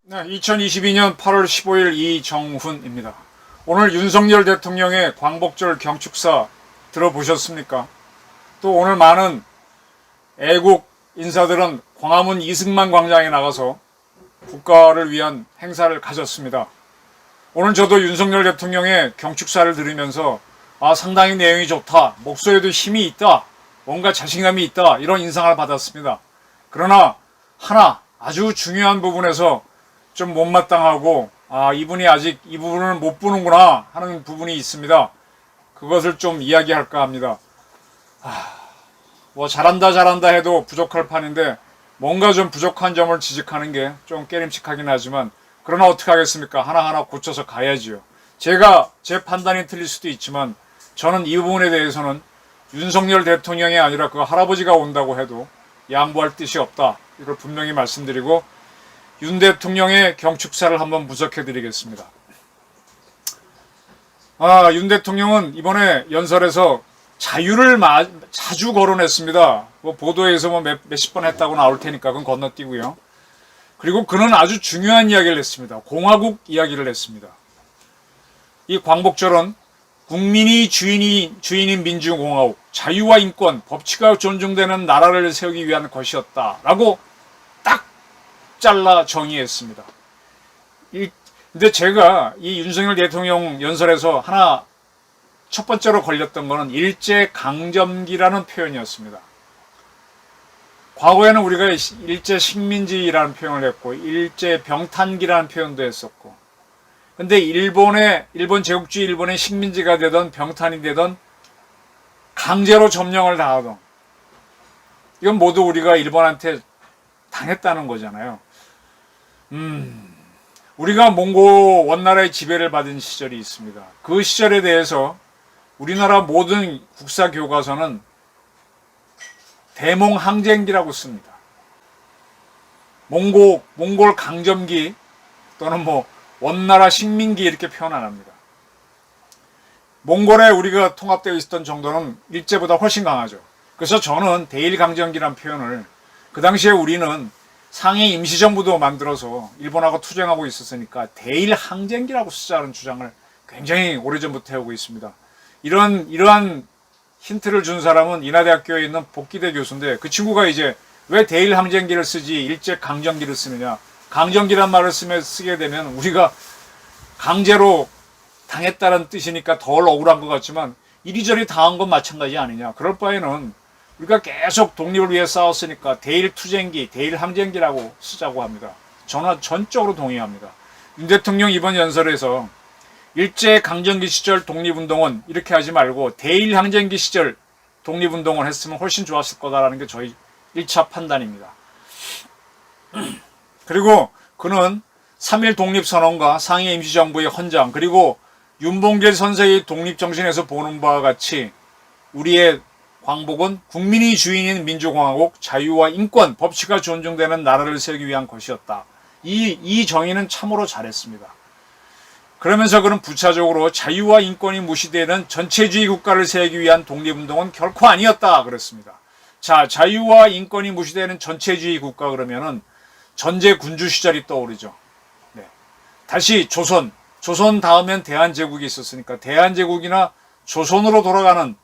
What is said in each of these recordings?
네, 2022년 8월 15일 이정훈입니다. 오늘 윤석열 대통령의 광복절 경축사 들어보셨습니까? 또 오늘 많은 애국 인사들은 광화문 이승만 광장에 나가서 국가를 위한 행사를 가졌습니다. 오늘 저도 윤석열 대통령의 경축사를 들으면서 상당히 내용이 좋다, 목소리에도 힘이 있다, 뭔가 자신감이 있다, 이런 인상을 받았습니다. 그러나 하나 아주 중요한 부분에서 좀 못마땅하고 이분이 아직 이 부분을 못 보는구나 하는 부분이 있습니다. 그것을 좀 이야기할까 합니다. 뭐 잘한다 해도 부족할 판인데 뭔가 좀 부족한 점을 지적하는 게 좀 깨림칙하긴 하지만, 그러나 어떻게 하겠습니까? 하나하나 고쳐서 가야지요. 제 판단이 틀릴 수도 있지만 저는 이 부분에 대해서는 윤석열 대통령이 아니라 그 할아버지가 온다고 해도 양보할 뜻이 없다, 이걸 분명히 말씀드리고 윤 대통령의 경축사를 한번 분석해 드리겠습니다. 윤 대통령은 이번에 연설에서 자유를 자주 거론했습니다. 뭐 보도에서 뭐 몇십 번 했다고 나올 테니까 그건 건너뛰고요. 그리고 그는 아주 중요한 이야기를 했습니다. 공화국 이야기를 했습니다. 이 광복절은 국민이 주인인 민주공화국, 자유와 인권, 법치가 존중되는 나라를 세우기 위한 것이었다라고 딱 잘라 정의했습니다. 근데 제가 이 윤석열 대통령 연설에서 하나 첫 번째로 걸렸던 거는 일제강점기라는 표현이었습니다. 과거에는 우리가 일제식민지라는 표현을 했고 일제병탄기라는 표현도 했었고, 근데 일본 제국주의 일본의 식민지가 되던 병탄이 되던 강제로 점령을 당하던, 이건 모두 우리가 일본한테 당했다는 거잖아요. 우리가 몽고 원나라의 지배를 받은 시절이 있습니다. 그 시절에 대해서 우리나라 모든 국사 교과서는 대몽항쟁기라고 씁니다. 몽골 강점기 또는 뭐 원나라 식민기 이렇게 표현 안 합니다. 몽골에 우리가 통합되어 있었던 정도는 일제보다 훨씬 강하죠. 그래서 저는 대일강점기란 표현을, 그 당시에 우리는 상해 임시정부도 만들어서 일본하고 투쟁하고 있었으니까 대일항쟁기라고 쓰자는 주장을 굉장히 오래전부터 해오고 있습니다. 이러한 힌트를 준 사람은 인하대학교에 있는 복기대 교수인데, 그 친구가 이제 왜 대일항쟁기를 쓰지 일제강점기를 쓰느냐, 강점기란 말을 쓰게 되면 우리가 강제로 당했다는 뜻이니까 덜 억울한 것 같지만 이리저리 당한 건 마찬가지 아니냐, 그럴 바에는 우리가 계속 독립을 위해 싸웠으니까 대일투쟁기, 대일항쟁기라고 쓰자고 합니다. 저는 전적으로 동의합니다. 윤 대통령 이번 연설에서 일제강점기 시절 독립운동은 이렇게 하지 말고 대일항쟁기 시절 독립운동을 했으면 훨씬 좋았을 거다라는 게 저희 1차 판단입니다. 그리고 그는 3.1 독립선언과 상해 임시정부의 헌장, 그리고 윤봉길 선생의 독립정신에서 보는 바와 같이 우리의 광복은 국민이 주인인 민주공화국, 자유와 인권, 법치가 존중되는 나라를 세우기 위한 것이었다. 이 정의는 참으로 잘했습니다. 그러면서 그는 부차적으로 자유와 인권이 무시되는 전체주의 국가를 세우기 위한 독립운동은 결코 아니었다 그랬습니다. 자, 자유와 인권이 무시되는 전체주의 국가 그러면은 전제 군주 시절이 떠오르죠. 네. 다시 조선 다음엔 대한제국이 있었으니까 대한제국이나 조선으로 돌아가는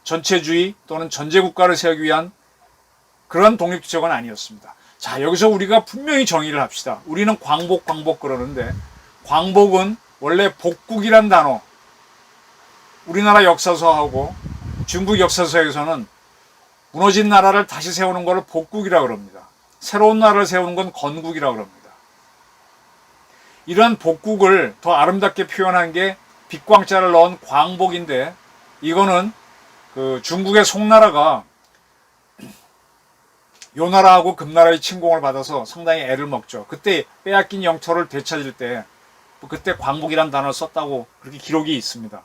전체주의 또는 전제국가를 세우기 위한 그런 독립투쟁은 아니었습니다. 자, 여기서 우리가 분명히 정의를 합시다. 우리는 광복 그러는데, 광복은 원래 복국이란 단어, 우리나라 역사서하고 중국 역사서에서는 무너진 나라를 다시 세우는 것을 복국이라고 그럽니다. 새로운 나라를 세우는 건 건국이라고 그럽니다. 이런 복국을 더 아름답게 표현한 게 빛광자를 넣은 광복인데, 이거는 그 중국의 송나라가 요나라하고 금나라의 침공을 받아서 상당히 애를 먹죠. 그때 빼앗긴 영토를 되찾을 때 그때 광복이란 단어를 썼다고 그렇게 기록이 있습니다.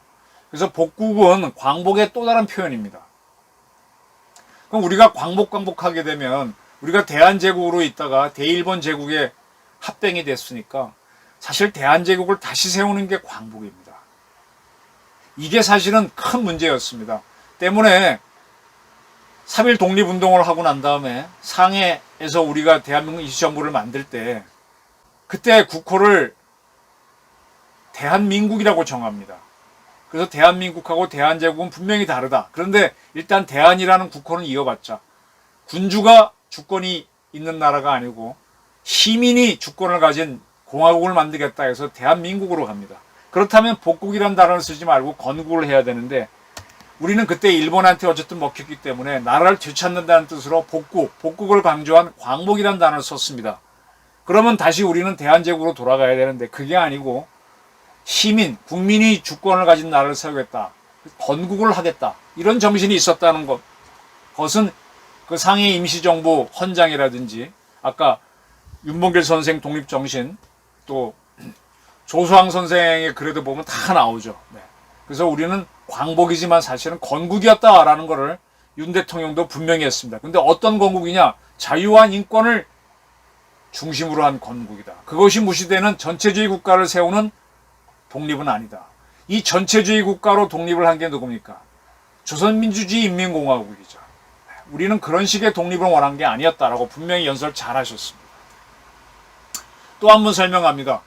그래서 복국은 광복의 또 다른 표현입니다. 그럼 우리가 광복하게 되면 우리가 대한제국으로 있다가 대일본 제국에 합병이 됐으니까 사실 대한제국을 다시 세우는 게 광복입니다. 이게 사실은 큰 문제였습니다. 때문에 3.1 독립운동을 하고 난 다음에 상해에서 우리가 대한민국 임시정부를 만들 때 그때 국호를 대한민국이라고 정합니다. 그래서 대한민국하고 대한제국은 분명히 다르다. 그런데 일단 대한이라는 국호는 이어봤자 군주가 주권이 있는 나라가 아니고 시민이 주권을 가진 공화국을 만들겠다 해서 대한민국으로 갑니다. 그렇다면 복국이란 단어를 쓰지 말고 건국을 해야 되는데 우리는 그때 일본한테 어쨌든 먹혔기 때문에 나라를 되찾는다는 뜻으로 복국을 강조한 광복이란 단어를 썼습니다. 그러면 다시 우리는 대한제국으로 돌아가야 되는데 그게 아니고 시민, 국민이 주권을 가진 나라를 세우겠다. 건국을 하겠다. 이런 정신이 있었다는 것은 그 상해 임시정부 헌장이라든지 아까 윤봉길 선생 독립정신 또 조수왕 선생의 글에도 보면 다 나오죠. 네. 그래서 우리는 광복이지만 사실은 건국이었다라는 것을 윤 대통령도 분명히 했습니다. 근데 어떤 건국이냐? 자유와 인권을 중심으로 한 건국이다. 그것이 무시되는 전체주의 국가를 세우는 독립은 아니다. 이 전체주의 국가로 독립을 한 게 누굽니까? 조선민주주의 인민공화국이죠. 우리는 그런 식의 독립을 원한 게 아니었다라고 분명히 연설 잘 하셨습니다. 또 한 번 설명합니다.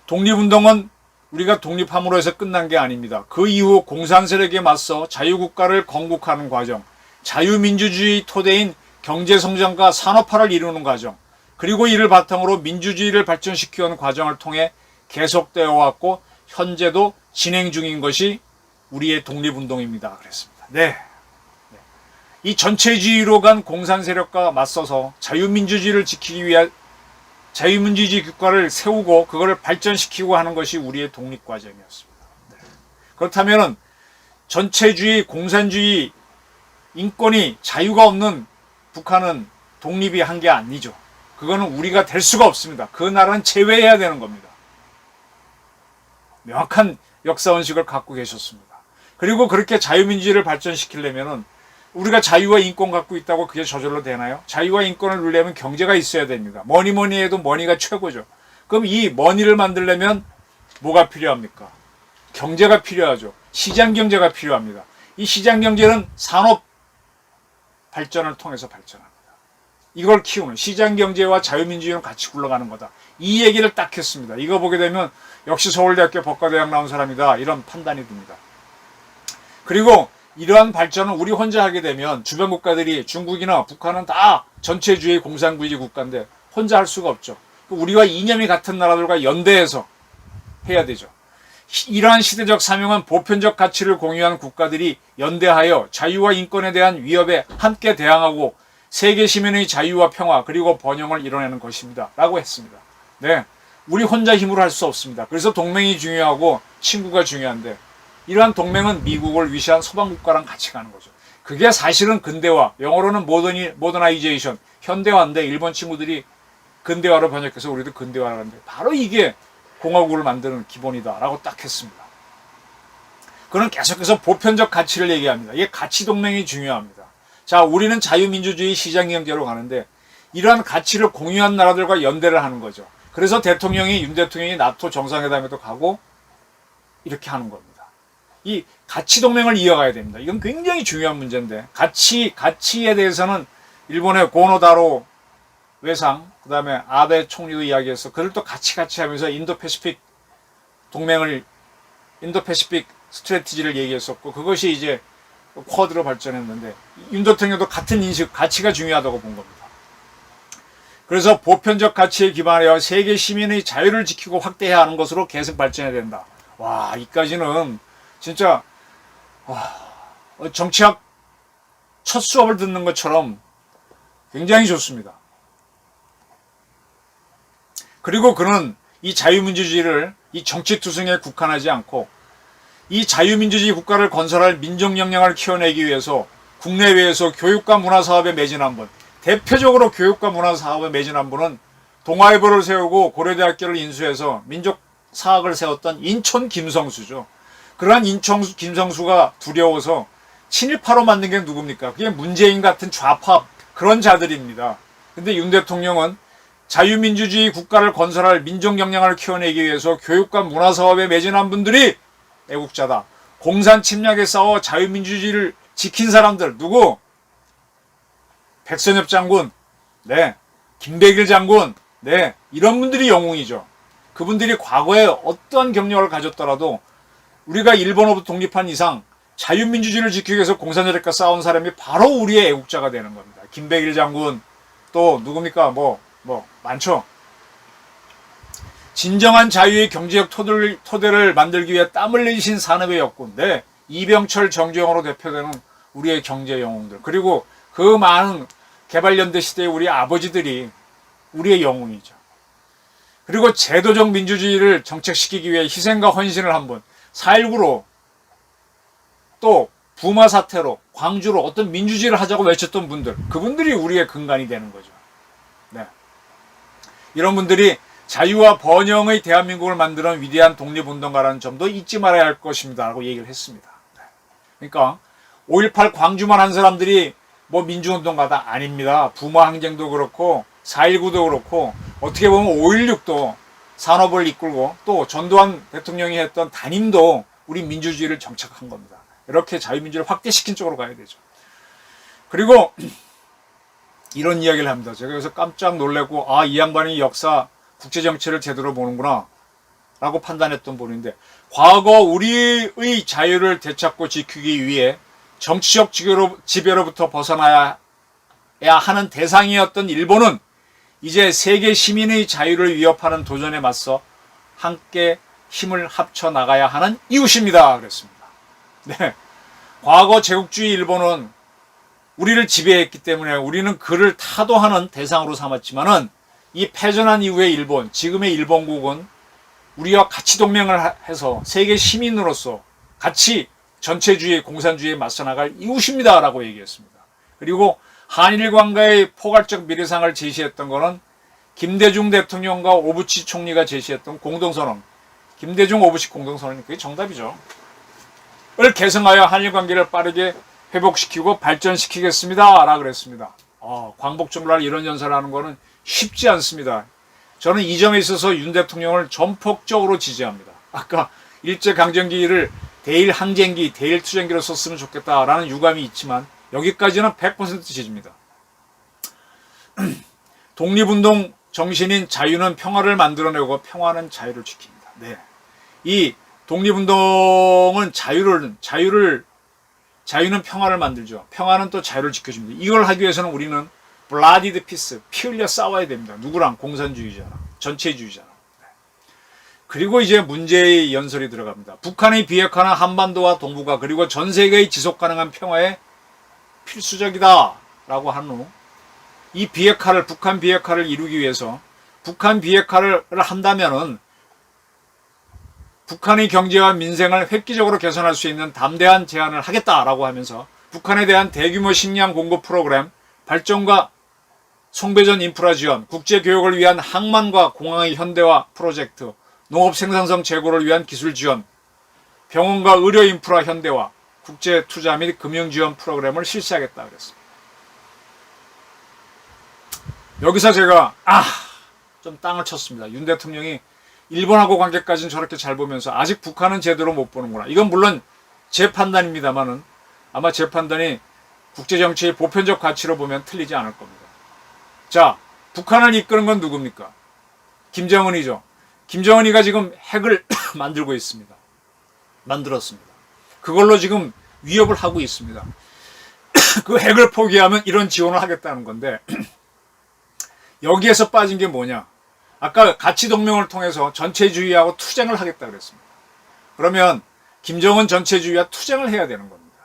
독립운동은 우리가 독립함으로 해서 끝난 게 아닙니다. 그 이후 공산세력에 맞서 자유국가를 건국하는 과정, 자유민주주의 토대인 경제성장과 산업화를 이루는 과정, 그리고 이를 바탕으로 민주주의를 발전시키는 과정을 통해 계속되어 왔고 현재도 진행 중인 것이 우리의 독립운동입니다. 그랬습니다. 네. 이 전체주의로 간 공산세력과 맞서서 자유민주주의를 지키기 위한 자유민주주의 국가를 세우고 그거를 발전시키고 하는 것이 우리의 독립과정이었습니다. 네. 그렇다면 전체주의, 공산주의, 인권이 자유가 없는 북한은 독립이 한 게 아니죠. 그거는 우리가 될 수가 없습니다. 그 나라는 제외해야 되는 겁니다. 명확한 역사원식을 갖고 계셨습니다. 그리고 그렇게 자유민주주의를 발전시키려면 우리가 자유와 인권 갖고 있다고 그게 저절로 되나요? 자유와 인권을 누리려면 경제가 있어야 됩니다. 뭐니 해도 머니가 최고죠. 그럼 이 머니를 만들려면 뭐가 필요합니까? 경제가 필요하죠. 시장경제가 필요합니다. 이 시장경제는 산업 발전을 통해서 발전합니다. 이걸 키우는 시장경제와 자유민주주의는 같이 굴러가는 거다. 이 얘기를 딱 했습니다. 이거 보게 되면 역시 서울대학교 법과대학 나온 사람이다. 이런 판단이 듭니다. 그리고 이러한 발전을 우리 혼자 하게 되면 주변 국가들이 중국이나 북한은 다 전체주의 공산주의 국가인데 혼자 할 수가 없죠. 우리와 이념이 같은 나라들과 연대해서 해야 되죠. 이러한 시대적 사명은 보편적 가치를 공유한 국가들이 연대하여 자유와 인권에 대한 위협에 함께 대항하고 세계 시민의 자유와 평화 그리고 번영을 이뤄내는 것입니다. 라고 했습니다. 네, 우리 혼자 힘으로 할 수 없습니다. 그래서 동맹이 중요하고 친구가 중요한데 이러한 동맹은 미국을 위시한 서방 국가랑 같이 가는 거죠. 그게 사실은 근대화, 영어로는 모더나이제이션, 현대화인데 일본 친구들이 근대화로 번역해서 우리도 근대화라는데 바로 이게 공화국을 만드는 기본이다라고 딱 했습니다. 그는 계속해서 보편적 가치를 얘기합니다. 이게 가치 동맹이 중요합니다. 자, 우리는 자유민주주의 시장경제로 가는데 이러한 가치를 공유한 나라들과 연대를 하는 거죠. 그래서 윤 대통령이 나토 정상회담에도 가고 이렇게 하는 겁니다. 이 가치 동맹을 이어가야 됩니다. 이건 굉장히 중요한 문제인데 가치에 대해서는 일본의 고노다로 외상, 그 다음에 아베 총리도 이야기해서 그들도 같이 하면서 인도패시픽 스트래티지를 얘기했었고 그것이 이제 쿼드로 발전했는데 윤 대통령도 같은 인식, 가치가 중요하다고 본 겁니다. 그래서 보편적 가치에 기반하여 세계 시민의 자유를 지키고 확대해야 하는 것으로 계속 발전해야 된다. 와, 이까지는 진짜 정치학 첫 수업을 듣는 것처럼 굉장히 좋습니다. 그리고 그는 이 자유민주주의를 이 정치투성에 국한하지 않고 이 자유민주주의 국가를 건설할 민족 역량을 키워내기 위해서 국내외에서 교육과 문화사업에 매진한 분, 대표적으로 교육과 문화사업에 매진한 분은 동아일보를 세우고 고려대학교를 인수해서 민족사학을 세웠던 인천 김성수죠. 그러한 인천 김성수가 두려워서 친일파로 만든 게 누굽니까? 그게 문재인 같은 좌파 그런 자들입니다. 근데 윤 대통령은 자유민주주의 국가를 건설할 민족 역량을 키워내기 위해서 교육과 문화사업에 매진한 분들이 애국자다. 공산 침략에 싸워 자유민주주의를 지킨 사람들 누구? 백선엽 장군, 네, 김백일 장군, 네, 이런 분들이 영웅이죠. 그분들이 과거에 어떠한 경력을 가졌더라도 우리가 일본으로부터 독립한 이상 자유민주주의를 지키기 위해서 공산주의과 싸운 사람이 바로 우리의 애국자가 되는 겁니다. 김백일 장군, 또 누굽니까? 많죠. 진정한 자유의 경제적 토대를 만들기 위해 땀을 흘리신 산업의 역군, 네, 이병철, 정주영으로 대표되는 우리의 경제 영웅들, 그리고 그 많은 개발연대 시대의 우리 아버지들이 우리의 영웅이죠. 그리고 제도적 민주주의를 정착시키기 위해 희생과 헌신을 한 분, 4.19로 또 부마 사태로 광주로 어떤 민주주의를 하자고 외쳤던 분들, 그분들이 우리의 근간이 되는 거죠. 네. 이런 분들이 자유와 번영의 대한민국을 만드는 위대한 독립운동가라는 점도 잊지 말아야 할 것입니다 라고 얘기를 했습니다. 그러니까 5.18 광주만 한 사람들이 뭐 민주운동가다? 아닙니다. 부마 항쟁도 그렇고 4.19도 그렇고 어떻게 보면 5.16도 산업을 이끌고 또 전두환 대통령이 했던 단임도 우리 민주주의를 정착한 겁니다. 이렇게 자유민주를 확대시킨 쪽으로 가야 되죠. 그리고 이런 이야기를 합니다. 제가 여기서 깜짝 놀래고 이 양반이 역사 국제정치를 제대로 보는구나 라고 판단했던 분인데, 과거 우리의 자유를 되찾고 지키기 위해 정치적 지배로부터 벗어나야 하는 대상이었던 일본은 이제 세계 시민의 자유를 위협하는 도전에 맞서 함께 힘을 합쳐 나가야 하는 이웃입니다. 그랬습니다. 네. 과거 제국주의 일본은 우리를 지배했기 때문에 우리는 그를 타도하는 대상으로 삼았지만은 이 패전한 이후의 일본, 지금의 일본국은 우리와 같이 동맹을 해서 세계 시민으로서 같이 전체주의, 공산주의에 맞서 나갈 이웃입니다 라고 얘기했습니다. 그리고 한일 관계의 포괄적 미래상을 제시했던 것은 김대중 대통령과 오부치 총리가 제시했던 공동선언, 김대중 오부치 공동선언이 그게 정답이죠. 을 개성하여 한일 관계를 빠르게 회복시키고 발전시키겠습니다 라고 그랬습니다. 광복절날 이런 연설을 하는 거는 쉽지 않습니다. 저는 이 점에 있어서 윤 대통령을 전폭적으로 지지합니다. 아까 일제강점기를 대일 항쟁기, 대일 투쟁기로 썼으면 좋겠다라는 유감이 있지만 여기까지는 100% 지지입니다. 독립운동 정신인 자유는 평화를 만들어내고 평화는 자유를 지킵니다. 네. 이 독립운동은 자유는 평화를 만들죠. 평화는 또 자유를 지켜줍니다. 이걸 하기 위해서는 우리는 블라디드 피스, 피 흘려 싸워야 됩니다. 누구랑? 공산주의자랑, 전체주의자랑. 그리고 이제 문제의 연설이 들어갑니다. 북한의 비핵화는 한반도와 동북아 그리고 전 세계의 지속가능한 평화에 필수적이다 라고 한 후 이 비핵화를, 북한 비핵화를 이루기 위해서 북한 비핵화를 한다면은 북한의 경제와 민생을 획기적으로 개선할 수 있는 담대한 제안을 하겠다라고 하면서 북한에 대한 대규모 식량 공급 프로그램, 발전과 송배전 인프라 지원, 국제교역을 위한 항만과 공항의 현대화 프로젝트, 농업 생산성 제고를 위한 기술 지원, 병원과 의료 인프라 현대화, 국제 투자 및 금융 지원 프로그램을 실시하겠다 그랬습니다. 여기서 제가 좀 땅을 쳤습니다. 윤 대통령이 일본하고 관계까지는 저렇게 잘 보면서 아직 북한은 제대로 못 보는구나. 이건 물론 제 판단입니다만은 아마 제 판단이 국제정치의 보편적 가치로 보면 틀리지 않을 겁니다. 자, 북한을 이끄는 건 누굽니까? 김정은이죠. 김정은이가 지금 핵을 만들고 있습니다. 만들었습니다. 그걸로 지금 위협을 하고 있습니다. 그 핵을 포기하면 이런 지원을 하겠다는 건데 여기에서 빠진 게 뭐냐? 아까 가치동맹을 통해서 전체주의하고 투쟁을 하겠다 그랬습니다. 그러면 김정은 전체주의와 투쟁을 해야 되는 겁니다.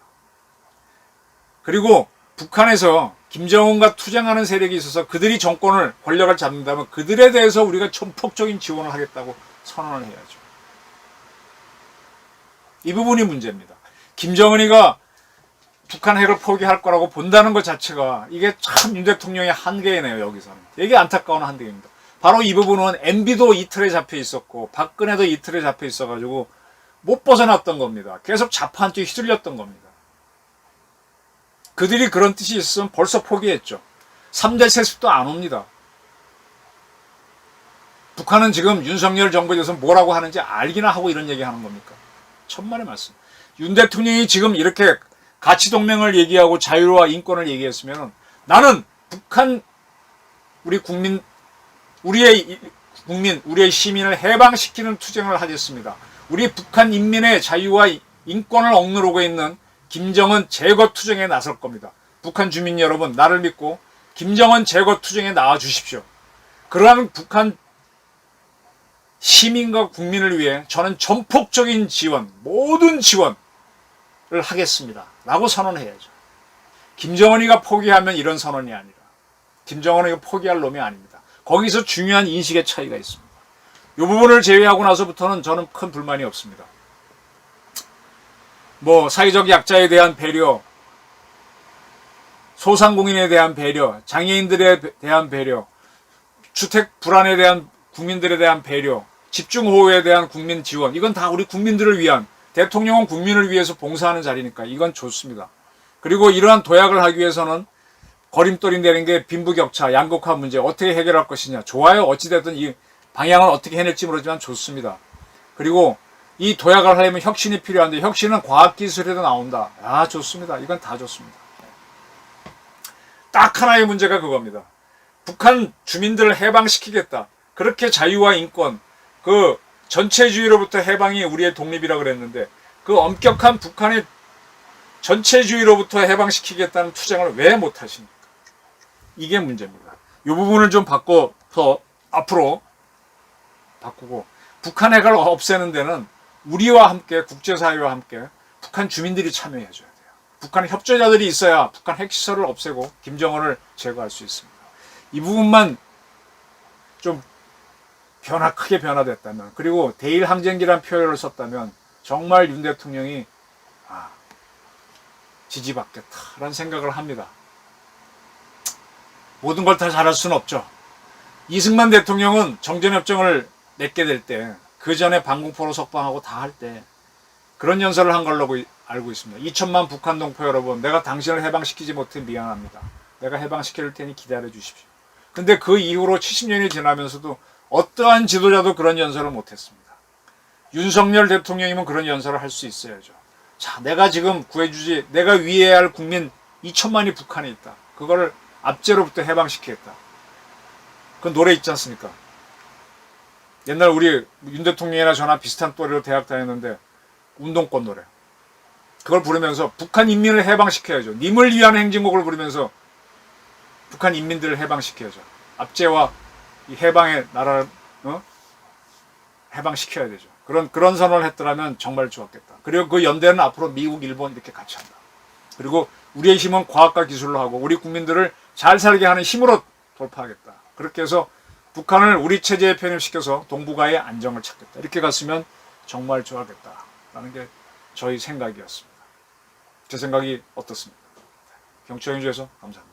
그리고 북한에서 김정은과 투쟁하는 세력이 있어서 그들이 정권을, 권력을 잡는다면 그들에 대해서 우리가 전폭적인 지원을 하겠다고 선언을 해야죠. 이 부분이 문제입니다. 김정은이가 북한 핵을 포기할 거라고 본다는 것 자체가 이게 참 윤 대통령의 한계네요. 여기서는. 이게 안타까운 한계입니다. 바로 이 부분은 MB도 이틀에 잡혀 있었고 박근혜도 이틀에 잡혀 있어가지고 못 벗어났던 겁니다. 계속 자판기에 휘둘렸던 겁니다. 그들이 그런 뜻이 있으면 벌써 포기했죠. 3대 세습도 안 옵니다. 북한은 지금 윤석열 정부에 대해서 뭐라고 하는지 알기나 하고 이런 얘기 하는 겁니까? 천만의 말씀. 윤 대통령이 지금 이렇게 가치동맹을 얘기하고 자유와 인권을 얘기했으면 나는 북한 우리 국민, 우리의 시민을 해방시키는 투쟁을 하겠습니다. 우리 북한 인민의 자유와 인권을 억누르고 있는 김정은 제거 투쟁에 나설 겁니다. 북한 주민 여러분, 나를 믿고 김정은 제거 투쟁에 나와 주십시오. 그러한 북한 시민과 국민을 위해 저는 전폭적인 지원, 모든 지원을 하겠습니다. 라고 선언해야죠. 김정은이가 포기하면 이런 선언이 아니라 김정은이가 포기할 놈이 아닙니다. 거기서 중요한 인식의 차이가 있습니다. 이 부분을 제외하고 나서부터는 저는 큰 불만이 없습니다. 뭐 사회적 약자에 대한 배려, 소상공인에 대한 배려, 장애인들에 대한 배려, 주택 불안에 대한 국민들에 대한 배려, 집중호우에 대한 국민 지원, 이건 다 우리 국민들을 위한, 대통령은 국민을 위해서 봉사하는 자리니까 이건 좋습니다. 그리고 이러한 도약을 하기 위해서는 거림돌이 되는 게 빈부격차, 양극화 문제 어떻게 해결할 것이냐. 좋아요. 어찌됐든 이 방향을 어떻게 해낼지 모르지만 좋습니다. 그리고 이 도약을 하려면 혁신이 필요한데 혁신은 과학기술에도 나온다. 아, 좋습니다. 이건 다 좋습니다. 딱 하나의 문제가 그겁니다. 북한 주민들을 해방시키겠다. 그렇게 자유와 인권, 그 전체주의로부터 해방이 우리의 독립이라고 그랬는데 그 엄격한 북한의 전체주의로부터 해방시키겠다는 투쟁을 왜 못하십니까? 이게 문제입니다. 이 부분을 좀 바꿔서 앞으로 바꾸고 북한 핵을 없애는 데는 우리와 함께 국제사회와 함께 북한 주민들이 참여해줘야 돼요. 북한 협조자들이 있어야 북한 핵시설을 없애고 김정은을 제거할 수 있습니다. 이 부분만 좀 크게 변화됐다면, 그리고 대일항쟁기란 표현을 썼다면 정말 윤 대통령이 지지받겠다라는 생각을 합니다. 모든 걸 다 잘할 수는 없죠. 이승만 대통령은 정전협정을 맺게 될 때, 그 전에 방공포로 석방하고 다 할 때 그런 연설을 한 걸로 알고 있습니다. 2천만 북한 동포 여러분, 내가 당신을 해방시키지 못해 미안합니다. 내가 해방시킬 테니 기다려 주십시오. 근데 그 이후로 70년이 지나면서도 어떠한 지도자도 그런 연설을 못했습니다. 윤석열 대통령이면 그런 연설을 할 수 있어야죠. 자, 내가 지금 구해주지, 내가 위해야 할 국민 2천만이 북한에 있다. 그거를 압제로부터 해방시키겠다. 그 노래 있지 않습니까? 옛날 우리 윤 대통령이나 저나 비슷한 또래로 대학 다녔는데 운동권 노래. 그걸 부르면서 북한 인민을 해방시켜야죠. 님을 위한 행진곡을 부르면서 북한 인민들을 해방시켜야죠. 압제와 이 해방의 나라를 해방시켜야 되죠. 그런 선언을 했더라면 정말 좋았겠다. 그리고 그 연대는 앞으로 미국, 일본 이렇게 같이 한다. 그리고 우리의 힘은 과학과 기술로 하고 우리 국민들을 잘 살게 하는 힘으로 돌파하겠다. 그렇게 해서 북한을 우리 체제에 편입시켜서 동북아의 안정을 찾겠다. 이렇게 갔으면 정말 좋아하겠다라는 게 저희 생각이었습니다. 제 생각이 어떻습니까? 경청해 주셔서 감사합니다.